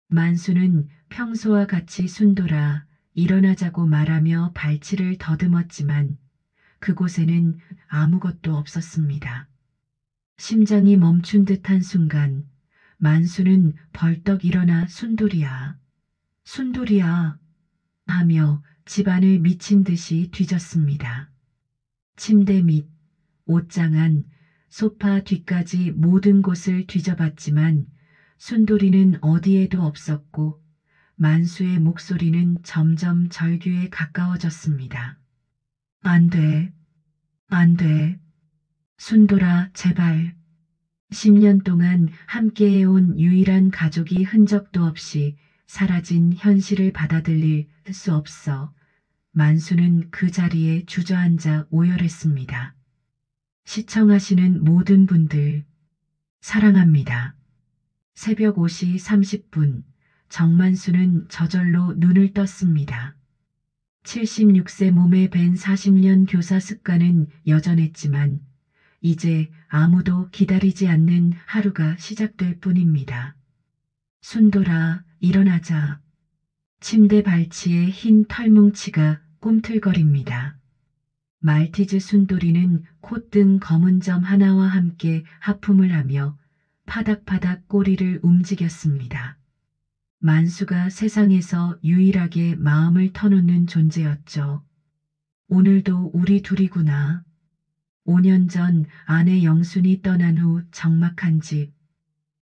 만수는 평소와 같이 순돌아 일어나자고 말하며 발치를 더듬었지만 그곳에는 아무것도 없었습니다. 심장이 멈춘 듯한 순간 만수는 벌떡 일어나 순돌이야, 순돌이야 하며 집안을 미친 듯이 뒤졌습니다. 침대 밑, 옷장 안, 소파 뒤까지 모든 곳을 뒤져봤지만 순돌이는 어디에도 없었고 만수의 목소리는 점점 절규에 가까워졌습니다. 안 돼, 안 돼. 순돌아, 제발. 10년 동안 함께해온 유일한 가족이 흔적도 없이 사라진 현실을 받아들일 수 없어 만수는 그 자리에 주저앉아 오열했습니다. 시청하시는 모든 분들, 사랑합니다. 새벽 5시 30분, 정만수는 저절로 눈을 떴습니다. 76세 몸에 밴 40년 교사 습관은 여전했지만 이제 아무도 기다리지 않는 하루가 시작될 뿐입니다. 순돌아, 일어나자. 침대 발치에 흰 털뭉치가 꿈틀거립니다. 말티즈 순돌이는 콧등 검은 점 하나와 함께 하품을 하며 파닥파닥 꼬리를 움직였습니다. 만수가 세상에서 유일하게 마음을 터놓는 존재였죠. 오늘도 우리 둘이구나. 5년 전 아내 영순이 떠난 후 적막한 집.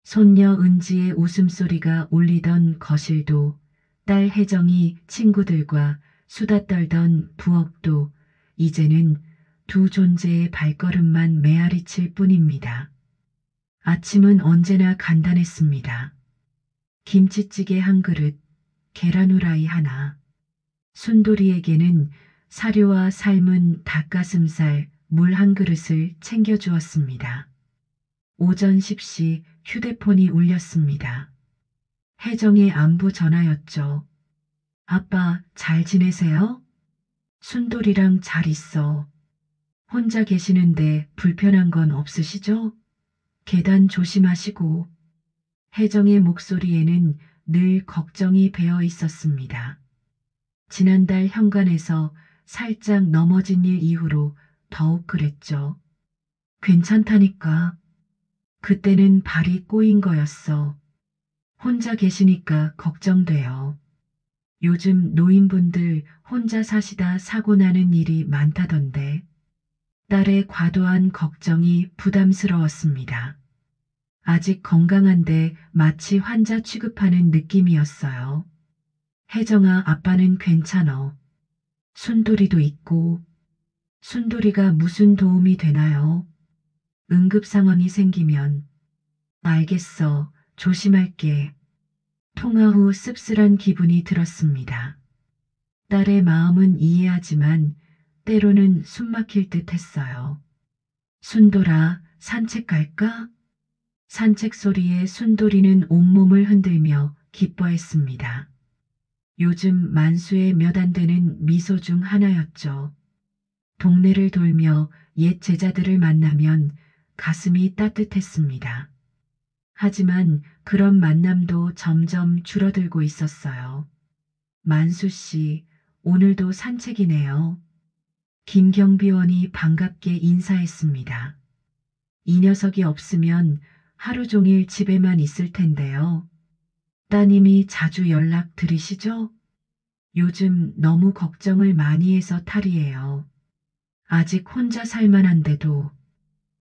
손녀 은지의 웃음소리가 울리던 거실도 딸 혜정이 친구들과 수다 떨던 부엌도 이제는 두 존재의 발걸음만 메아리칠 뿐입니다. 아침은 언제나 간단했습니다. 김치찌개 한 그릇, 계란 후라이 하나. 순돌이에게는 사료와 삶은 닭가슴살, 물 한 그릇을 챙겨주었습니다. 오전 10시 휴대폰이 울렸습니다. 혜정의 안부 전화였죠. 아빠, 잘 지내세요? 순돌이랑 잘 있어. 혼자 계시는데 불편한 건 없으시죠? 계단 조심하시고. 혜정의 목소리에는 늘 걱정이 배어 있었습니다. 지난달 현관에서 살짝 넘어진 일 이후로 더욱 그랬죠. 괜찮다니까. 그때는 발이 꼬인 거였어. 혼자 계시니까 걱정돼요. 요즘 노인분들 혼자 사시다 사고 나는 일이 많다던데. 딸의 과도한 걱정이 부담스러웠습니다. 아직 건강한데 마치 환자 취급하는 느낌이었어요. 혜정아, 아빠는 괜찮어. 순돌이도 있고. 순돌이가 무슨 도움이 되나요? 응급 상황이 생기면. 알겠어. 조심할게. 통화 후 씁쓸한 기분이 들었습니다. 딸의 마음은 이해하지만 때로는 숨막힐 듯 했어요. 순돌아, 산책 갈까? 산책 소리에 순돌이는 온몸을 흔들며 기뻐했습니다. 요즘 만수의 몇 안 되는 미소 중 하나였죠. 동네를 돌며 옛 제자들을 만나면 가슴이 따뜻했습니다. 하지만 그런 만남도 점점 줄어들고 있었어요. 만수 씨, 오늘도 산책이네요. 김경비원이 반갑게 인사했습니다. 이 녀석이 없으면 하루 종일 집에만 있을 텐데요. 따님이 자주 연락 드리시죠? 요즘 너무 걱정을 많이 해서 탈이에요. 아직 혼자 살만한데도.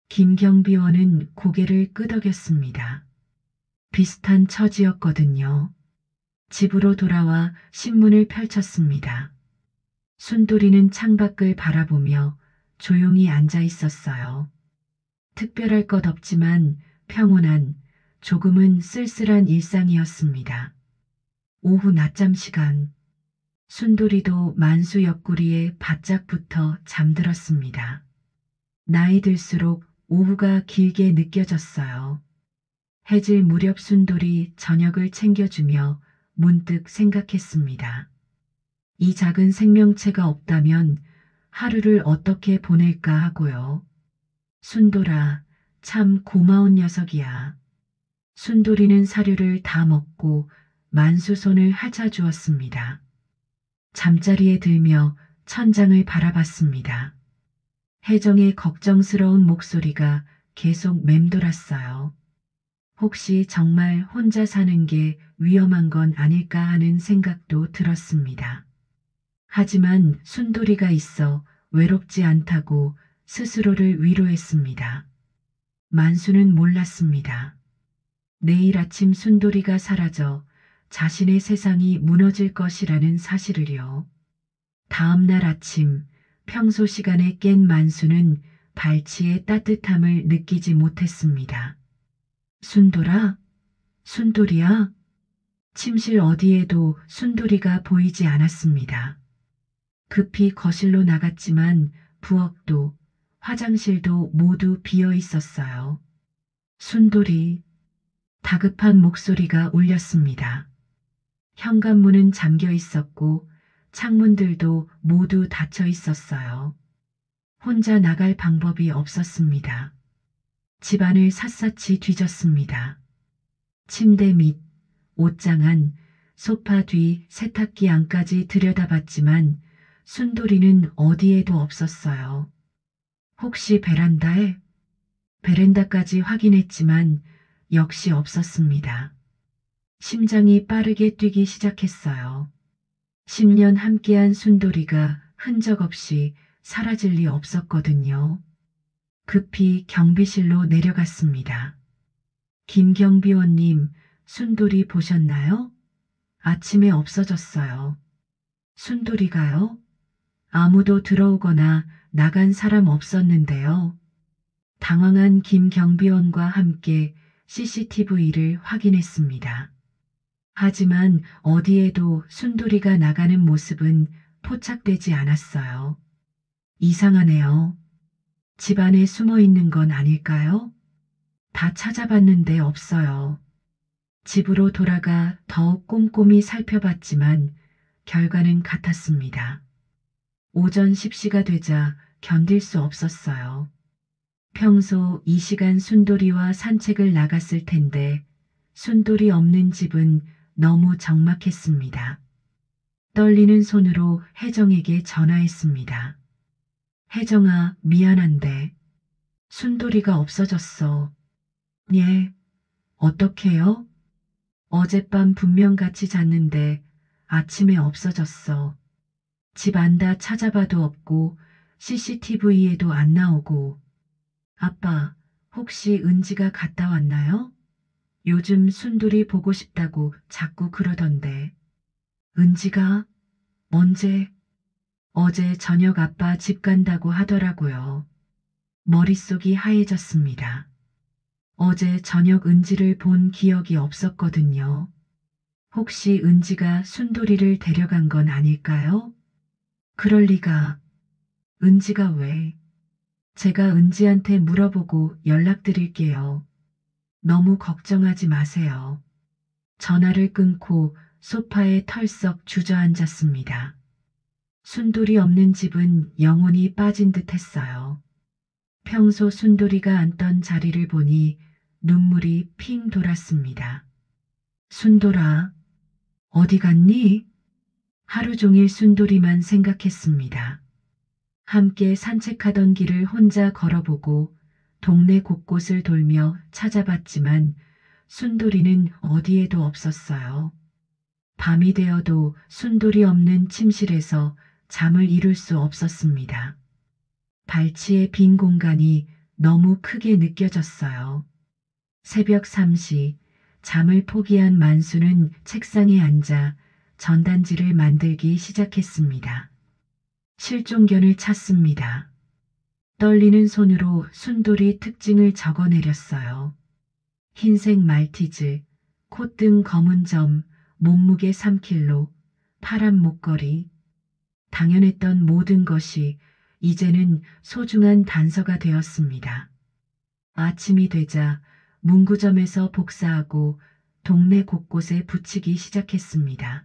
김경비원은 고개를 끄덕였습니다. 비슷한 처지였거든요. 집으로 돌아와 신문을 펼쳤습니다. 순돌이는 창밖을 바라보며 조용히 앉아 있었어요. 특별할 것 없지만 평온한, 조금은 쓸쓸한 일상이었습니다. 오후 낮잠 시간, 순돌이도 만수 옆구리에 바짝 붙어 잠들었습니다. 나이 들수록 오후가 길게 느껴졌어요. 해질 무렵 순돌이 저녁을 챙겨주며 문득 생각했습니다. 이 작은 생명체가 없다면 하루를 어떻게 보낼까 하고요. 순돌아, 참 고마운 녀석이야. 순돌이는 사료를 다 먹고 만수 손을 하차주었습니다. 잠자리에 들며 천장을 바라봤습니다. 혜정의 걱정스러운 목소리가 계속 맴돌았어요. 혹시 정말 혼자 사는 게 위험한 건 아닐까 하는 생각도 들었습니다. 하지만 순돌이가 있어 외롭지 않다고 스스로를 위로했습니다. 만수는 몰랐습니다. 내일 아침 순돌이가 사라져 자신의 세상이 무너질 것이라는 사실을요. 다음 날 아침 평소 시간에 깬 만수는 발치의 따뜻함을 느끼지 못했습니다. 순돌아? 순돌이야? 침실 어디에도 순돌이가 보이지 않았습니다. 급히 거실로 나갔지만 부엌도 화장실도 모두 비어 있었어요. 순돌이, 다급한 목소리가 울렸습니다. 현관문은 잠겨 있었고 창문들도 모두 닫혀 있었어요. 혼자 나갈 방법이 없었습니다. 집안을 샅샅이 뒤졌습니다. 침대 밑, 옷장 안, 소파 뒤, 세탁기 안까지 들여다봤지만 순돌이는 어디에도 없었어요. 혹시 베란다에? 베란다까지 확인했지만 역시 없었습니다. 심장이 빠르게 뛰기 시작했어요. 10년 함께한 순돌이가 흔적 없이 사라질 리 없었거든요. 급히 경비실로 내려갔습니다. 김경비원님, 순돌이 보셨나요? 아침에 없어졌어요. 순돌이가요? 아무도 들어오거나 나간 사람 없었는데요. 당황한 김경비원과 함께 CCTV를 확인했습니다. 하지만 어디에도 순돌이가 나가는 모습은 포착되지 않았어요. 이상하네요. 집 안에 숨어 있는 건 아닐까요? 다 찾아봤는데 없어요. 집으로 돌아가 더욱 꼼꼼히 살펴봤지만 결과는 같았습니다. 오전 10시가 되자 견딜 수 없었어요. 평소 이 시간 순돌이와 산책을 나갔을 텐데 순돌이 없는 집은 너무 적막했습니다. 떨리는 손으로 혜정에게 전화했습니다. 혜정아, 미안한데 순돌이가 없어졌어. 예, 어떡해요? 어젯밤 분명 같이 잤는데 아침에 없어졌어. 집 안 다 찾아봐도 없고 CCTV에도 안 나오고. 아빠, 혹시 은지가 갔다 왔나요? 요즘 순돌이 보고 싶다고 자꾸 그러던데. 은지가? 언제? 어제 저녁 아빠 집 간다고 하더라고요. 머릿속이 하얘졌습니다. 어제 저녁 은지를 본 기억이 없었거든요. 혹시 은지가 순돌이를 데려간 건 아닐까요? 그럴 리가. 은지가 왜? 제가 은지한테 물어보고 연락드릴게요. 너무 걱정하지 마세요. 전화를 끊고 소파에 털썩 주저앉았습니다. 순돌이 없는 집은 영혼이 빠진 듯 했어요. 평소 순돌이가 앉던 자리를 보니 눈물이 핑 돌았습니다. 순돌아, 어디 갔니? 하루 종일 순돌이만 생각했습니다. 함께 산책하던 길을 혼자 걸어보고 동네 곳곳을 돌며 찾아봤지만 순돌이는 어디에도 없었어요. 밤이 되어도 순돌이 없는 침실에서 잠을 이룰 수 없었습니다. 발치의 빈 공간이 너무 크게 느껴졌어요. 새벽 3시 잠을 포기한 만수는 책상에 앉아 전단지를 만들기 시작했습니다. 실종견을 찾습니다. 떨리는 손으로 순돌이 특징을 적어내렸어요. 흰색 말티즈, 콧등 검은 점, 몸무게 3kg, 파란 목걸이. 당연했던 모든 것이 이제는 소중한 단서가 되었습니다. 아침이 되자 문구점에서 복사하고 동네 곳곳에 붙이기 시작했습니다.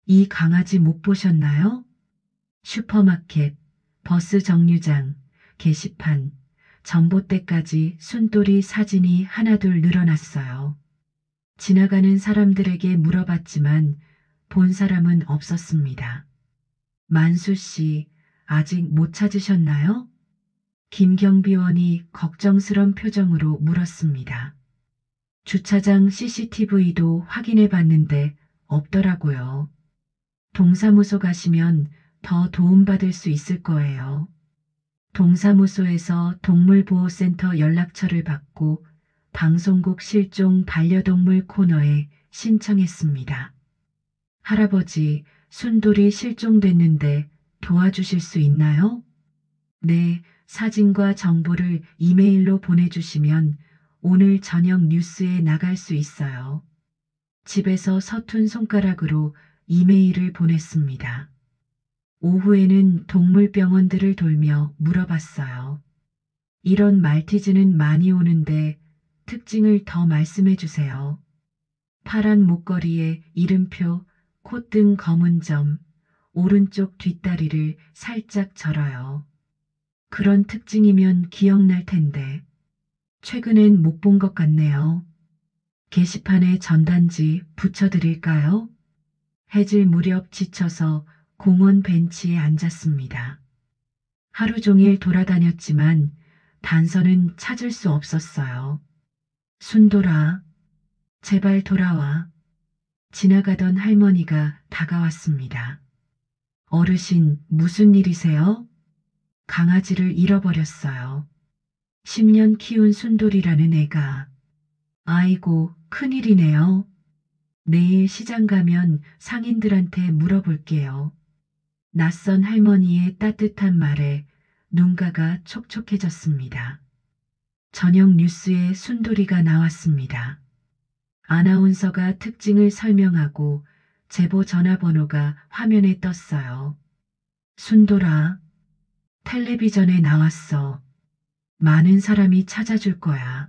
이 강아지 못 보셨나요? 슈퍼마켓, 버스 정류장, 게시판, 전봇대까지 순돌이 사진이 하나둘 늘어났어요. 지나가는 사람들에게 물어봤지만 본 사람은 없었습니다. 만수 씨, 아직 못 찾으셨나요? 김경비원이 걱정스런 표정으로 물었습니다. 주차장 CCTV도 확인해 봤는데 없더라고요. 동사무소 가시면 더 도움받을 수 있을 거예요. 동사무소에서 동물보호센터 연락처를 받고 방송국 실종 반려동물 코너에 신청했습니다. 할아버지, 순돌이 실종됐는데 도와주실 수 있나요? 네, 사진과 정보를 이메일로 보내주시면 오늘 저녁 뉴스에 나갈 수 있어요. 집에서 서툰 손가락으로 이메일을 보냈습니다. 오후에는 동물병원들을 돌며 물어봤어요. 이런 말티즈는 많이 오는데 특징을 더 말씀해 주세요. 파란 목걸이에 이름표, 콧등 검은 점, 오른쪽 뒷다리를 살짝 절어요. 그런 특징이면 기억날 텐데 최근엔 못 본 것 같네요. 게시판에 전단지 붙여드릴까요? 해질 무렵 지쳐서 공원 벤치에 앉았습니다. 하루 종일 돌아다녔지만 단서는 찾을 수 없었어요. 순돌아, 제발 돌아와. 지나가던 할머니가 다가왔습니다. 어르신, 무슨 일이세요? 강아지를 잃어버렸어요. 10년 키운 순돌이라는 애가. 아이고, 큰일이네요. 내일 시장 가면 상인들한테 물어볼게요. 낯선 할머니의 따뜻한 말에 눈가가 촉촉해졌습니다. 저녁 뉴스에 순돌이가 나왔습니다. 아나운서가 특징을 설명하고 제보 전화번호가 화면에 떴어요. 순돌아, 텔레비전에 나왔어. 많은 사람이 찾아줄 거야.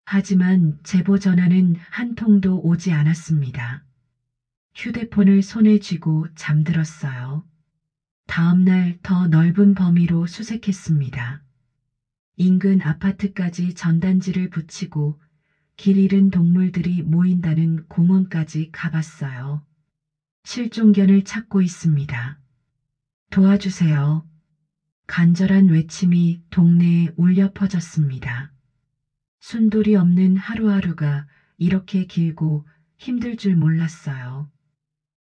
하지만 제보 전화는 한 통도 오지 않았습니다. 휴대폰을 손에 쥐고 잠들었어요. 다음 날 더 넓은 범위로 수색했습니다. 인근 아파트까지 전단지를 붙이고 길 잃은 동물들이 모인다는 공원까지 가봤어요. 실종견을 찾고 있습니다. 도와주세요. 간절한 외침이 동네에 울려 퍼졌습니다. 순돌이 없는 하루하루가 이렇게 길고 힘들 줄 몰랐어요.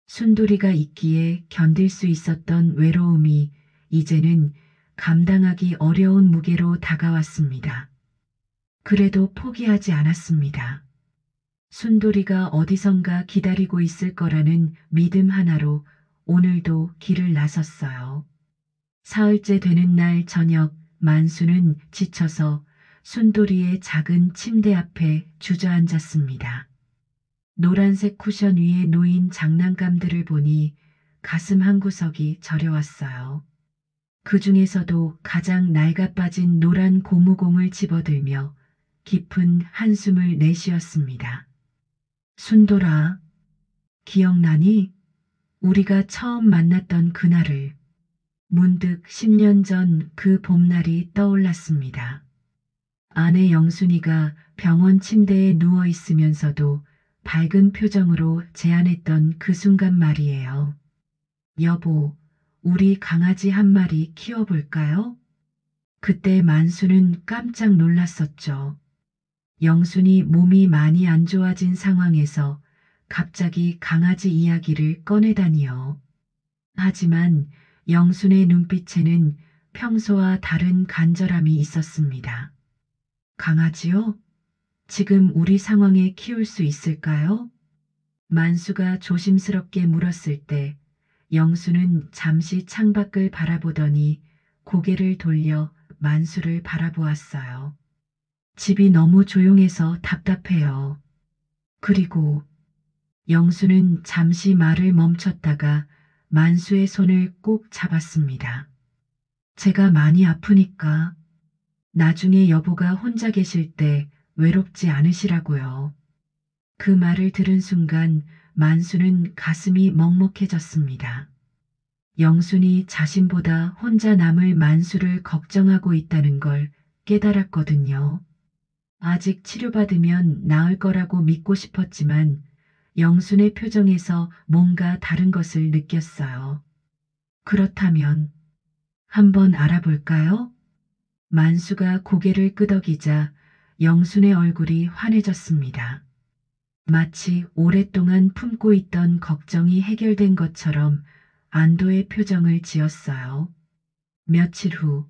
순돌이가 있기에 견딜 수 있었던 외로움이 이제는 감당하기 어려운 무게로 다가왔습니다. 그래도 포기하지 않았습니다. 순돌이가 어디선가 기다리고 있을 거라는 믿음 하나로 오늘도 길을 나섰어요. 사흘째 되는 날 저녁 만수는 지쳐서 순돌이의 작은 침대 앞에 주저앉았습니다. 노란색 쿠션 위에 놓인 장난감들을 보니 가슴 한구석이 저려왔어요. 그 중에서도 가장 낡아빠진 노란 고무공을 집어들며 깊은 한숨을 내쉬었습니다. 순돌아, 기억나니? 우리가 처음 만났던 그날을. 문득 10년 전 그 봄날이 떠올랐습니다. 아내 영순이가 병원 침대에 누워 있으면서도 밝은 표정으로 제안했던 그 순간 말이에요. 여보, 우리 강아지 한 마리 키워볼까요? 그때 만수는 깜짝 놀랐었죠. 영순이 몸이 많이 안 좋아진 상황에서 갑자기 강아지 이야기를 꺼내다니요. 하지만 영순의 눈빛에는 평소와 다른 간절함이 있었습니다. 강아지요? 지금 우리 상황에 키울 수 있을까요? 만수가 조심스럽게 물었을 때 영수는 잠시 창밖을 바라보더니 고개를 돌려 만수를 바라보았어요. 집이 너무 조용해서 답답해요. 그리고 영수는 잠시 말을 멈췄다가 만수의 손을 꼭 잡았습니다. 제가 많이 아프니까 나중에 여보가 혼자 계실 때 외롭지 않으시라고요. 그 말을 들은 순간 만수는 가슴이 먹먹해졌습니다. 영순이 자신보다 혼자 남을 만수를 걱정하고 있다는 걸 깨달았거든요. 아직 치료받으면 나을 거라고 믿고 싶었지만 영순의 표정에서 뭔가 다른 것을 느꼈어요. 그렇다면 한번 알아볼까요? 만수가 고개를 끄덕이자 영순의 얼굴이 환해졌습니다. 마치 오랫동안 품고 있던 걱정이 해결된 것처럼 안도의 표정을 지었어요. 며칠 후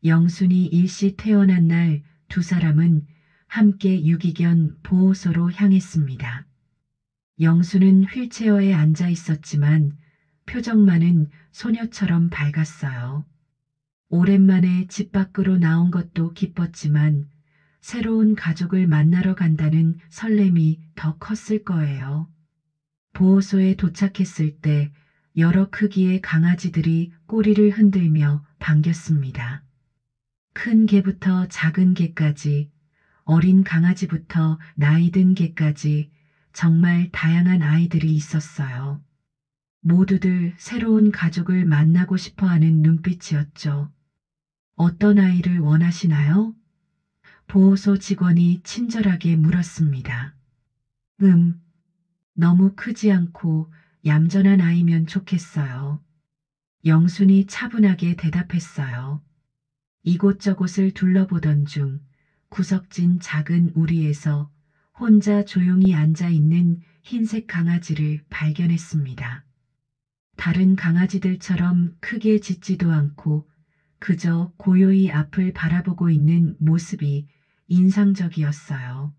영순이 일시 퇴원한 날 두 사람은 함께 유기견 보호소로 향했습니다. 영순은 휠체어에 앉아 있었지만 표정만은 소녀처럼 밝았어요. 오랜만에 집 밖으로 나온 것도 기뻤지만 새로운 가족을 만나러 간다는 설렘이 더 컸을 거예요. 보호소에 도착했을 때 여러 크기의 강아지들이 꼬리를 흔들며 반겼습니다. 큰 개부터 작은 개까지, 어린 강아지부터 나이 든 개까지 정말 다양한 아이들이 있었어요. 모두들 새로운 가족을 만나고 싶어 하는 눈빛이었죠. 어떤 아이를 원하시나요? 보호소 직원이 친절하게 물었습니다. 너무 크지 않고 얌전한 아이면 좋겠어요. 영순이 차분하게 대답했어요. 이곳저곳을 둘러보던 중 구석진 작은 우리에서 혼자 조용히 앉아 있는 흰색 강아지를 발견했습니다. 다른 강아지들처럼 크게 짖지도 않고 그저 고요히 앞을 바라보고 있는 모습이 인상적이었어요.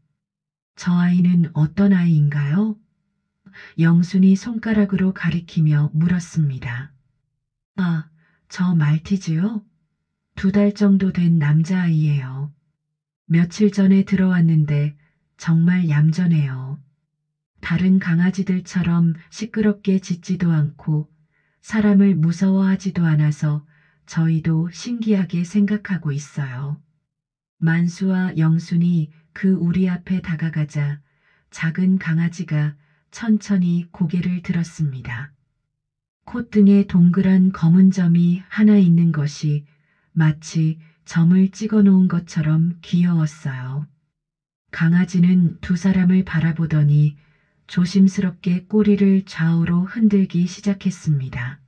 저 아이는 어떤 아이인가요? 영순이 손가락으로 가리키며 물었습니다. 아, 저 말티즈요? 2달 정도 된 남자아이예요. 며칠 전에 들어왔는데 정말 얌전해요. 다른 강아지들처럼 시끄럽게 짖지도 않고 사람을 무서워하지도 않아서 저희도 신기하게 생각하고 있어요. 만수와 영순이 그 우리 앞에 다가가자 작은 강아지가 천천히 고개를 들었습니다. 콧등에 동그란 검은 점이 하나 있는 것이 마치 점을 찍어 놓은 것처럼 귀여웠어요. 강아지는 두 사람을 바라보더니 조심스럽게 꼬리를 좌우로 흔들기 시작했습니다.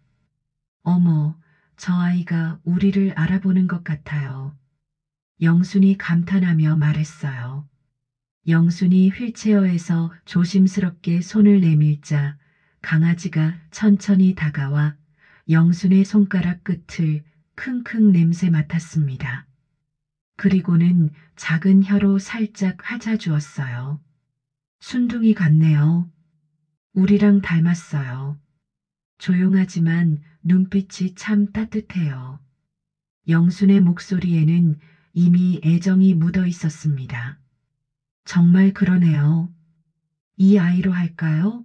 어머, 저 아이가 우리를 알아보는 것 같아요. 영순이 감탄하며 말했어요. 영순이 휠체어에서 조심스럽게 손을 내밀자 강아지가 천천히 다가와 영순의 손가락 끝을 킁킁 냄새 맡았습니다. 그리고는 작은 혀로 살짝 핥아주었어요. 순둥이 같네요. 우리랑 닮았어요. 조용하지만 눈빛이 참 따뜻해요. 영순의 목소리에는 이미 애정이 묻어 있었습니다. 정말 그러네요. 이 아이로 할까요?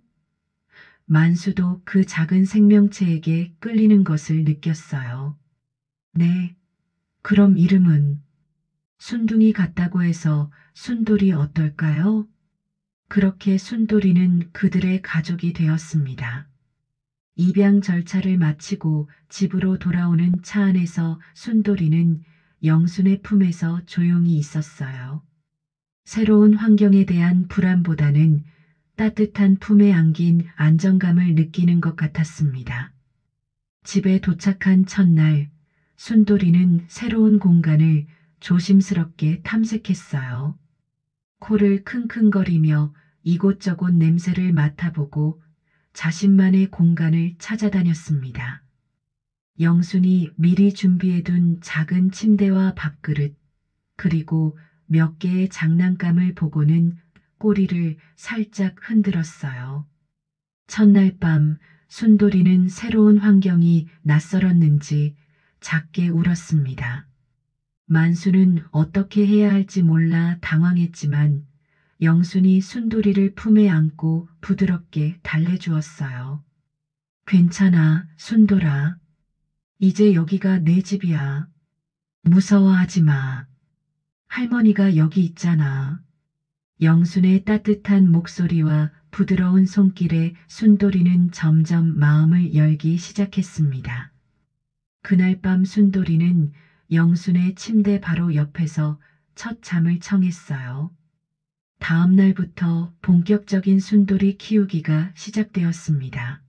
만수도 그 작은 생명체에게 끌리는 것을 느꼈어요. 네, 그럼 이름은 순둥이 같다고 해서 순돌이 어떨까요? 그렇게 순돌이는 그들의 가족이 되었습니다. 입양 절차를 마치고 집으로 돌아오는 차 안에서 순돌이는 영순의 품에서 조용히 있었어요. 새로운 환경에 대한 불안보다는 따뜻한 품에 안긴 안정감을 느끼는 것 같았습니다. 집에 도착한 첫날, 순돌이는 새로운 공간을 조심스럽게 탐색했어요. 코를 킁킁거리며 이곳저곳 냄새를 맡아보고 자신만의 공간을 찾아다녔습니다. 영순이 미리 준비해둔 작은 침대와 밥그릇, 그리고 몇 개의 장난감을 보고는 꼬리를 살짝 흔들었어요. 첫날 밤 순돌이는 새로운 환경이 낯설었는지 작게 울었습니다. 만수는 어떻게 해야 할지 몰라 당황했지만 영순이 순돌이를 품에 안고 부드럽게 달래주었어요. 괜찮아, 순돌아. 이제 여기가 내 집이야. 무서워하지 마. 할머니가 여기 있잖아. 영순의 따뜻한 목소리와 부드러운 손길에 순돌이는 점점 마음을 열기 시작했습니다. 그날 밤 순돌이는 영순의 침대 바로 옆에서 첫 잠을 청했어요. 다음 날부터 본격적인 순돌이 키우기가 시작되었습니다.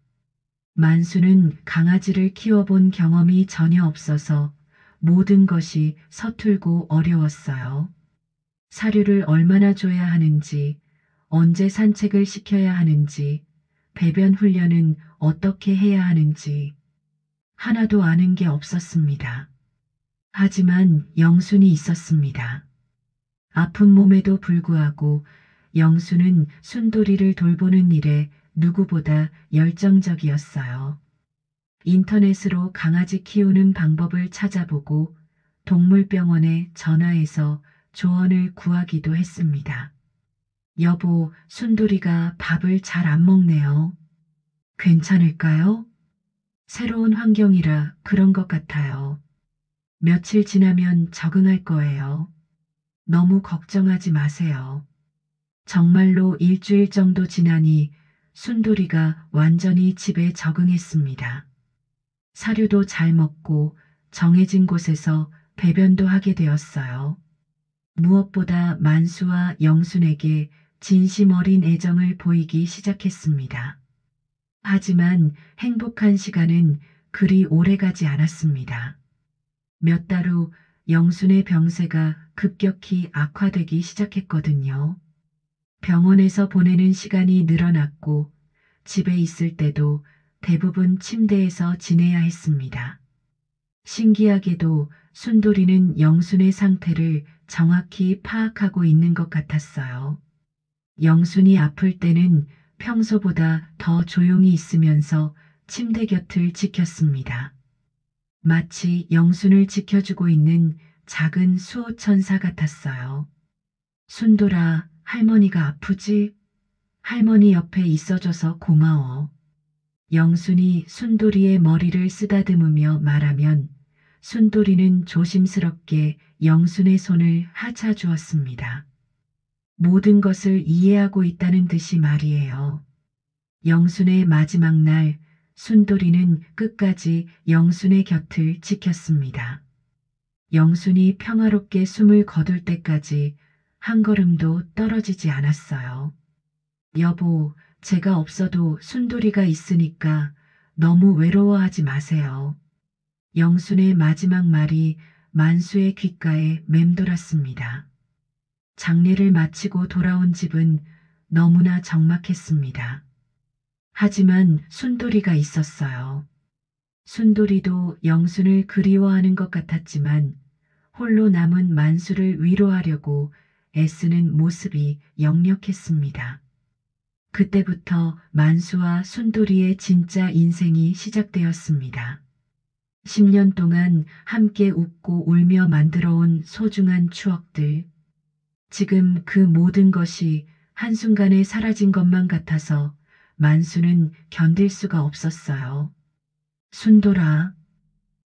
만수는 강아지를 키워본 경험이 전혀 없어서 모든 것이 서툴고 어려웠어요. 사료를 얼마나 줘야 하는지, 언제 산책을 시켜야 하는지, 배변 훈련은 어떻게 해야 하는지 하나도 아는 게 없었습니다. 하지만 영순이 있었습니다. 아픈 몸에도 불구하고 영수는 순돌이를 돌보는 일에 누구보다 열정적이었어요. 인터넷으로 강아지 키우는 방법을 찾아보고 동물병원에 전화해서 조언을 구하기도 했습니다. 여보, 순돌이가 밥을 잘 안 먹네요. 괜찮을까요? 새로운 환경이라 그런 것 같아요. 며칠 지나면 적응할 거예요. 너무 걱정하지 마세요. 정말로 일주일 정도 지나니 순돌이가 완전히 집에 적응했습니다. 사료도 잘 먹고 정해진 곳에서 배변도 하게 되었어요. 무엇보다 만수와 영순에게 진심 어린 애정을 보이기 시작했습니다. 하지만 행복한 시간은 그리 오래 가지 않았습니다. 몇 달 후 영순의 병세가 급격히 악화되기 시작했거든요. 병원에서 보내는 시간이 늘어났고 집에 있을 때도 대부분 침대에서 지내야 했습니다. 신기하게도 순돌이는 영순의 상태를 정확히 파악하고 있는 것 같았어요. 영순이 아플 때는 평소보다 더 조용히 있으면서 침대 곁을 지켰습니다. 마치 영순을 지켜주고 있는 작은 수호천사 같았어요. 순돌아, 할머니가 아프지? 할머니 옆에 있어줘서 고마워. 영순이 순돌이의 머리를 쓰다듬으며 말하면 순돌이는 조심스럽게 영순의 손을 하차 주었습니다. 모든 것을 이해하고 있다는 듯이 말이에요. 영순의 마지막 날 순돌이는 끝까지 영순의 곁을 지켰습니다. 영순이 평화롭게 숨을 거둘 때까지 한 걸음도 떨어지지 않았어요. 여보, 제가 없어도 순돌이가 있으니까 너무 외로워하지 마세요. 영순의 마지막 말이 만수의 귓가에 맴돌았습니다. 장례를 마치고 돌아온 집은 너무나 적막했습니다. 하지만 순돌이가 있었어요. 순돌이도 영순을 그리워하는 것 같았지만 홀로 남은 만수를 위로하려고 애쓰는 모습이 역력했습니다. 그때부터 만수와 순돌이의 진짜 인생이 시작되었습니다. 10년 동안 함께 웃고 울며 만들어온 소중한 추억들. 지금 그 모든 것이 한순간에 사라진 것만 같아서 만수는 견딜 수가 없었어요. 순돌아,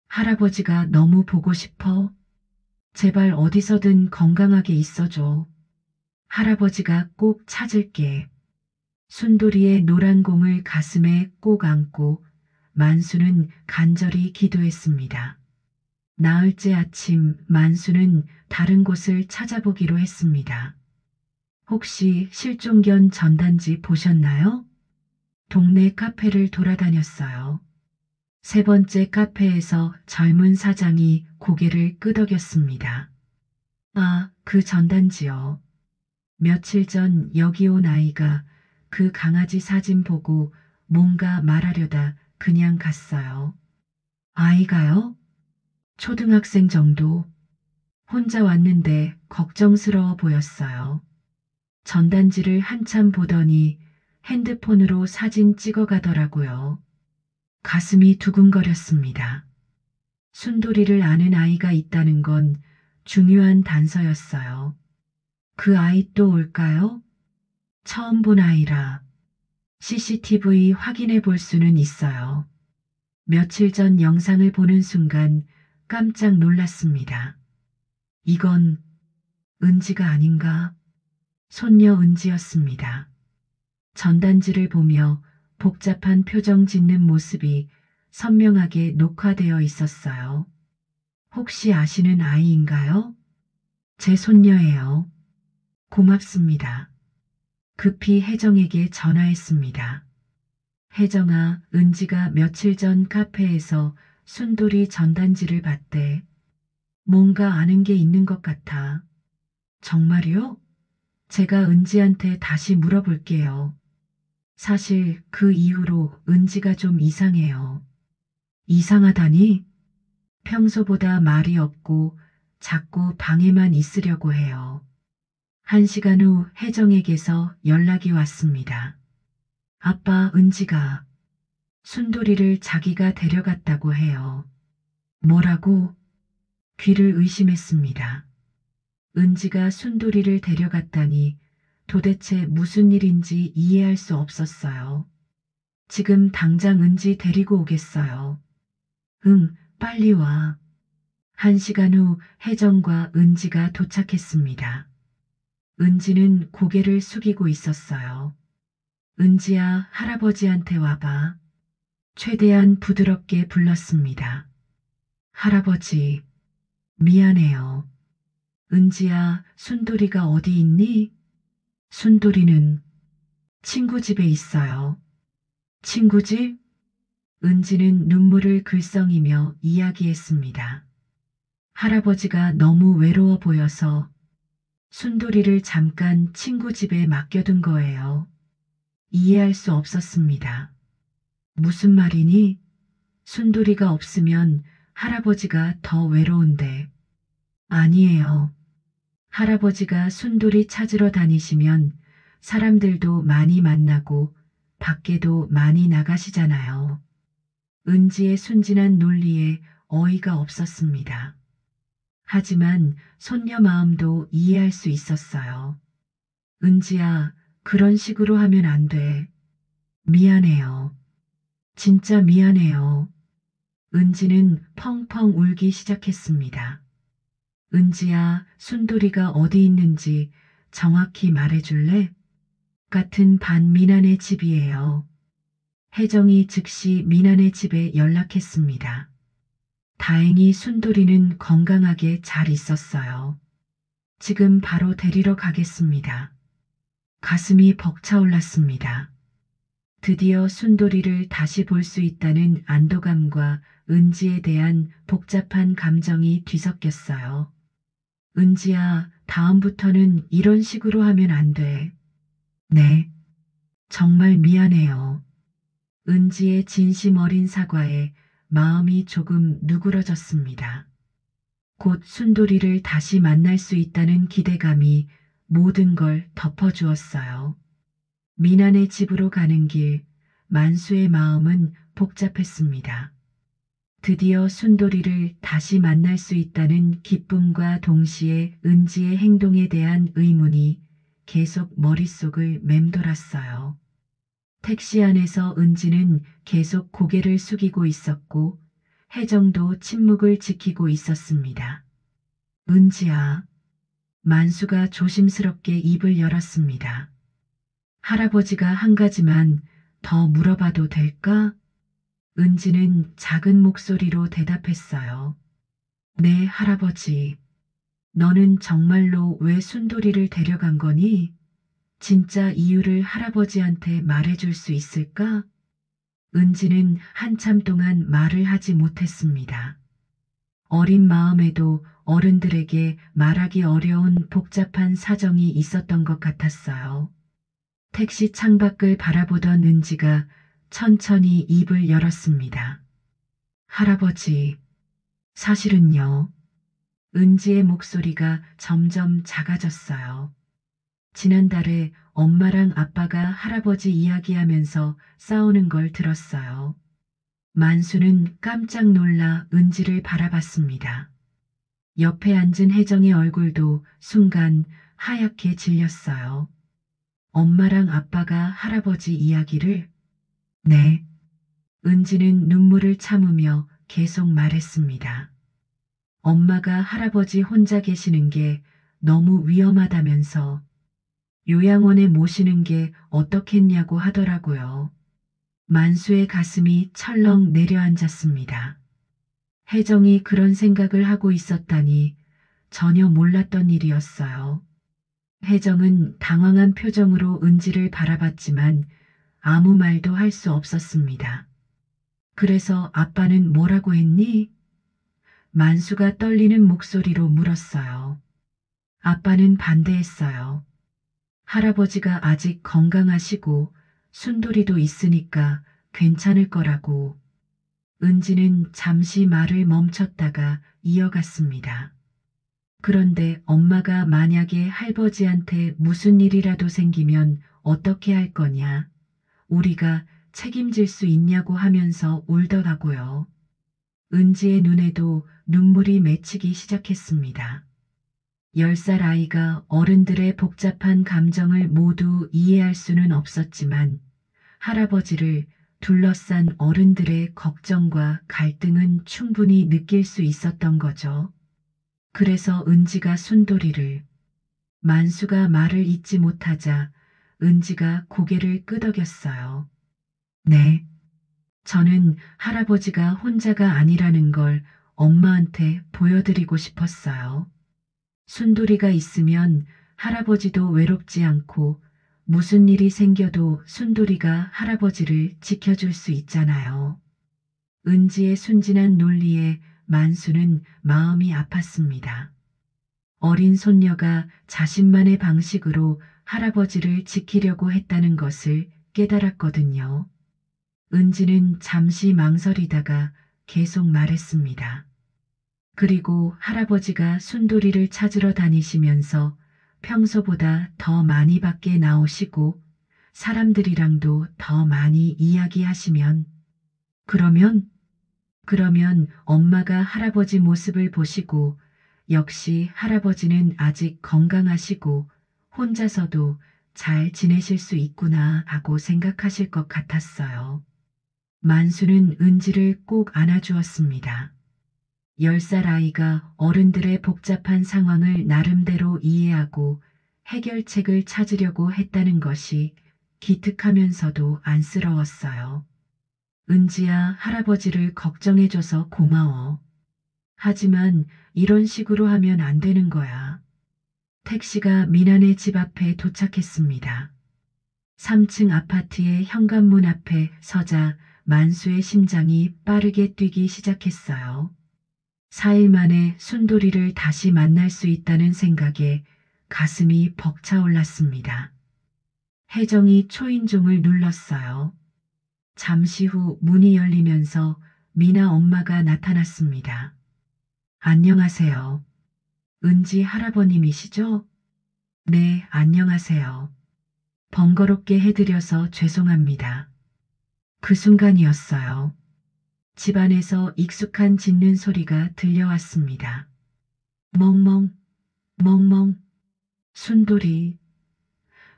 할아버지가 너무 보고 싶어. 제발 어디서든 건강하게 있어줘. 할아버지가 꼭 찾을게. 순돌이의 노란 공을 가슴에 꼭 안고 만수는 간절히 기도했습니다. 나흘째 아침 만수는 다른 곳을 찾아보기로 했습니다. 혹시 실종견 전단지 보셨나요? 동네 카페를 돌아다녔어요. 세 번째 카페에서 젊은 사장이 고개를 끄덕였습니다. 아, 그 전단지요. 며칠 전 여기 온 아이가 그 강아지 사진 보고 뭔가 말하려다 그냥 갔어요. 아이가요? 초등학생 정도. 혼자 왔는데 걱정스러워 보였어요. 전단지를 한참 보더니 핸드폰으로 사진 찍어 가더라고요. 가슴이 두근거렸습니다. 순돌이를 아는 아이가 있다는 건 중요한 단서였어요. 그 아이 또 올까요? 처음 본 아이라 CCTV 확인해 볼 수는 있어요. 며칠 전 영상을 보는 순간 깜짝 놀랐습니다. 이건 은지가 아닌가? 손녀 은지였습니다. 전단지를 보며 복잡한 표정 짓는 모습이 선명하게 녹화되어 있었어요. 혹시 아시는 아이인가요? 제 손녀예요. 고맙습니다. 급히 혜정에게 전화했습니다. 혜정아, 은지가 며칠 전 카페에서 순돌이 전단지를 봤대. 뭔가 아는 게 있는 것 같아. 정말요? 제가 은지한테 다시 물어볼게요. 사실 그 이후로 은지가 좀 이상해요. 이상하다니? 평소보다 말이 없고 자꾸 방에만 있으려고 해요. 1시간 후 혜정에게서 연락이 왔습니다. 아빠, 은지가 순돌이를 자기가 데려갔다고 해요. 뭐라고? 귀를 의심했습니다. 은지가 순돌이를 데려갔다니 도대체 무슨 일인지 이해할 수 없었어요. 지금 당장 은지 데리고 오겠어요. 응, 빨리 와. 1시간 후 혜정과 은지가 도착했습니다. 은지는 고개를 숙이고 있었어요. 은지야, 할아버지한테 와봐. 최대한 부드럽게 불렀습니다. 할아버지, 미안해요. 은지야, 순돌이가 어디 있니? 순돌이는 친구 집에 있어요. 친구 집? 은지는 눈물을 글썽이며 이야기했습니다. 할아버지가 너무 외로워 보여서 순돌이를 잠깐 친구 집에 맡겨둔 거예요. 이해할 수 없었습니다. 무슨 말이니? 순돌이가 없으면 할아버지가 더 외로운데. 아니에요. 할아버지가 순돌이 찾으러 다니시면 사람들도 많이 만나고 밖에도 많이 나가시잖아요. 은지의 순진한 논리에 어이가 없었습니다. 하지만 손녀 마음도 이해할 수 있었어요. 은지야, 그런 식으로 하면 안 돼. 미안해요. 진짜 미안해요. 은지는 펑펑 울기 시작했습니다. 은지야, 순돌이가 어디 있는지 정확히 말해줄래? 같은 반 미난의 집이에요. 혜정이 즉시 미난의 집에 연락했습니다. 다행히 순돌이는 건강하게 잘 있었어요. 지금 바로 데리러 가겠습니다. 가슴이 벅차올랐습니다. 드디어 순돌이를 다시 볼 수 있다는 안도감과 은지에 대한 복잡한 감정이 뒤섞였어요. 은지야, 다음부터는 이런 식으로 하면 안 돼. 네, 정말 미안해요. 은지의 진심 어린 사과에 마음이 조금 누그러졌습니다. 곧 순돌이를 다시 만날 수 있다는 기대감이 모든 걸 덮어주었어요. 미난의 집으로 가는 길, 만수의 마음은 복잡했습니다. 드디어 순돌이를 다시 만날 수 있다는 기쁨과 동시에 은지의 행동에 대한 의문이 계속 머릿속을 맴돌았어요. 택시 안에서 은지는 계속 고개를 숙이고 있었고 혜정도 침묵을 지키고 있었습니다. 은지야. 만수가 조심스럽게 입을 열었습니다. 할아버지가 한 가지만 더 물어봐도 될까? 은지는 작은 목소리로 대답했어요. 네, 할아버지. 너는 정말로 왜 순돌이를 데려간 거니? 진짜 이유를 할아버지한테 말해줄 수 있을까? 은지는 한참 동안 말을 하지 못했습니다. 어린 마음에도 어른들에게 말하기 어려운 복잡한 사정이 있었던 것 같았어요. 택시 창밖을 바라보던 은지가 천천히 입을 열었습니다. 할아버지, 사실은요. 은지의 목소리가 점점 작아졌어요. 지난달에 엄마랑 아빠가 할아버지 이야기하면서 싸우는 걸 들었어요. 만수는 깜짝 놀라 은지를 바라봤습니다. 옆에 앉은 혜정의 얼굴도 순간 하얗게 질렸어요. 엄마랑 아빠가 할아버지 이야기를? 네. 은지는 눈물을 참으며 계속 말했습니다. 엄마가 할아버지 혼자 계시는 게 너무 위험하다면서 요양원에 모시는 게 어떻겠냐고 하더라고요. 만수의 가슴이 철렁 내려앉았습니다. 혜정이 그런 생각을 하고 있었다니 전혀 몰랐던 일이었어요. 혜정은 당황한 표정으로 은지를 바라봤지만 아무 말도 할 수 없었습니다. 그래서 아빠는 뭐라고 했니? 만수가 떨리는 목소리로 물었어요. 아빠는 반대했어요. 할아버지가 아직 건강하시고 순돌이도 있으니까 괜찮을 거라고. 은지는 잠시 말을 멈췄다가 이어갔습니다. 그런데 엄마가 만약에 할아버지한테 무슨 일이라도 생기면 어떻게 할 거냐? 우리가 책임질 수 있냐고 하면서 울더라고요. 은지의 눈에도 눈물이 맺히기 시작했습니다. 10살 아이가 어른들의 복잡한 감정을 모두 이해할 수는 없었지만 할아버지를 둘러싼 어른들의 걱정과 갈등은 충분히 느낄 수 있었던 거죠. 그래서 은지가 순돌이를, 만수가 말을 잇지 못하자 은지가 고개를 끄덕였어요. 네. 저는 할아버지가 혼자가 아니라는 걸 엄마한테 보여드리고 싶었어요. 순돌이가 있으면 할아버지도 외롭지 않고 무슨 일이 생겨도 순돌이가 할아버지를 지켜줄 수 있잖아요. 은지의 순진한 논리에 만수는 마음이 아팠습니다. 어린 손녀가 자신만의 방식으로 할아버지를 지키려고 했다는 것을 깨달았거든요. 은지는 잠시 망설이다가 계속 말했습니다. 그리고 할아버지가 순돌이를 찾으러 다니시면서 평소보다 더 많이 밖에 나오시고 사람들이랑도 더 많이 이야기하시면 그러면 엄마가 할아버지 모습을 보시고 역시 할아버지는 아직 건강하시고 혼자서도 잘 지내실 수 있구나 하고 생각하실 것 같았어요. 만수는 은지를 꼭 안아주었습니다. 10살 아이가 어른들의 복잡한 상황을 나름대로 이해하고 해결책을 찾으려고 했다는 것이 기특하면서도 안쓰러웠어요. 은지야, 할아버지를 걱정해줘서 고마워. 하지만 이런 식으로 하면 안 되는 거야. 택시가 미나네 집 앞에 도착했습니다. 3층 아파트의 현관문 앞에 서자 만수의 심장이 빠르게 뛰기 시작했어요. 4일 만에 순돌이를 다시 만날 수 있다는 생각에 가슴이 벅차올랐습니다. 혜정이 초인종을 눌렀어요. 잠시 후 문이 열리면서 미나 엄마가 나타났습니다. 안녕하세요. 은지 할아버님이시죠? 네, 안녕하세요. 번거롭게 해드려서 죄송합니다. 그 순간이었어요. 집안에서 익숙한 짖는 소리가 들려왔습니다. 멍멍, 멍멍, 순돌이.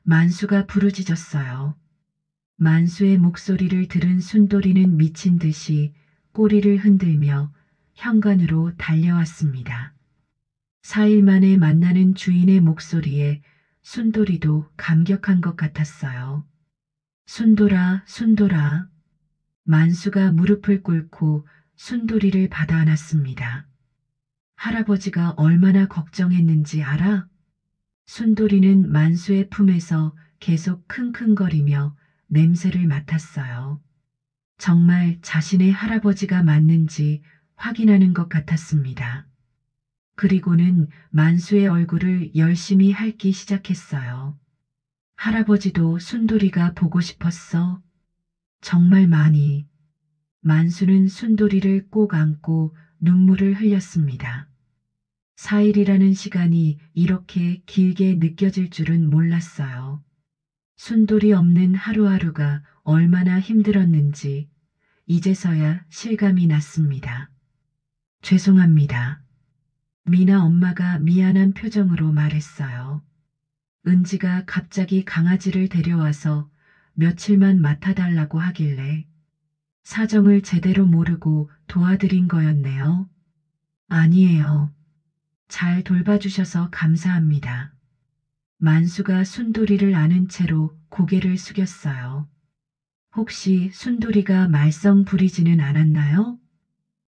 만수가 부르짖었어요. 만수의 목소리를 들은 순돌이는 미친 듯이 꼬리를 흔들며 현관으로 달려왔습니다. 4일 만에 만나는 주인의 목소리에 순돌이도 감격한 것 같았어요. 순돌아, 순돌아. 만수가 무릎을 꿇고 순돌이를 받아 안았습니다. 할아버지가 얼마나 걱정했는지 알아? 순돌이는 만수의 품에서 계속 킁킁거리며 냄새를 맡았어요. 정말 자신의 할아버지가 맞는지 확인하는 것 같았습니다. 그리고는 만수의 얼굴을 열심히 핥기 시작했어요. 할아버지도 순돌이가 보고 싶었어. 정말 많이. 만수는 순돌이를 꼭 안고 눈물을 흘렸습니다. 4일이라는 시간이 이렇게 길게 느껴질 줄은 몰랐어요. 순돌이 없는 하루하루가 얼마나 힘들었는지 이제서야 실감이 났습니다. 죄송합니다. 미나 엄마가 미안한 표정으로 말했어요. 은지가 갑자기 강아지를 데려와서 며칠만 맡아달라고 하길래 사정을 제대로 모르고 도와드린 거였네요. 아니에요. 잘 돌봐주셔서 감사합니다. 만수가 순돌이를 아는 채로 고개를 숙였어요. 혹시 순돌이가 말썽 부리지는 않았나요?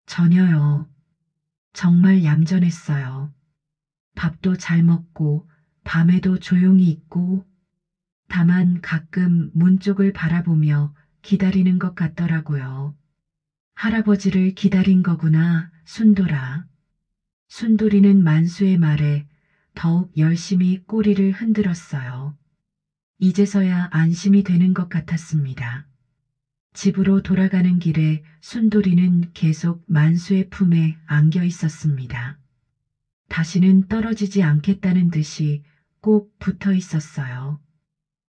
전혀요. 정말 얌전했어요. 밥도 잘 먹고 밤에도 조용히 있고 다만 가끔 문 쪽을 바라보며 기다리는 것 같더라고요. 할아버지를 기다린 거구나, 순돌아. 순돌이는 만수의 말에 더욱 열심히 꼬리를 흔들었어요. 이제서야 안심이 되는 것 같았습니다. 집으로 돌아가는 길에 순돌이는 계속 만수의 품에 안겨 있었습니다. 다시는 떨어지지 않겠다는 듯이 꼭 붙어 있었어요.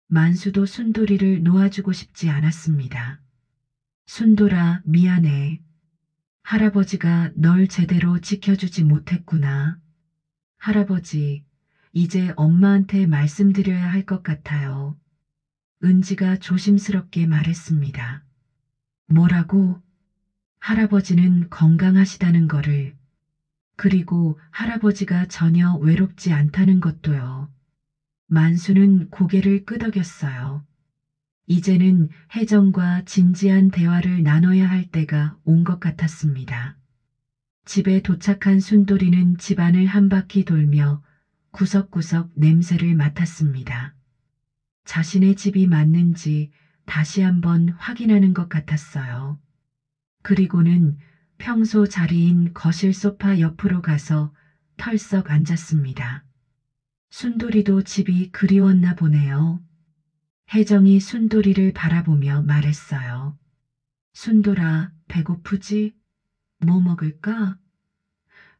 만수도 순돌이를 놓아주고 싶지 않았습니다. 순돌아, 미안해. 할아버지가 널 제대로 지켜주지 못했구나. 할아버지, 이제 엄마한테 말씀드려야 할 것 같아요. 은지가 조심스럽게 말했습니다. 뭐라고? 할아버지는 건강하시다는 거를, 그리고 할아버지가 전혀 외롭지 않다는 것도요. 만수는 고개를 끄덕였어요. 이제는 혜정과 진지한 대화를 나눠야 할 때가 온 것 같았습니다. 집에 도착한 순돌이는 집안을 한 바퀴 돌며 구석구석 냄새를 맡았습니다. 자신의 집이 맞는지 다시 한번 확인하는 것 같았어요. 그리고는 평소 자리인 거실 소파 옆으로 가서 털썩 앉았습니다. 순돌이도 집이 그리웠나 보네요. 혜정이 순돌이를 바라보며 말했어요. 순돌아, 배고프지? 뭐 먹을까?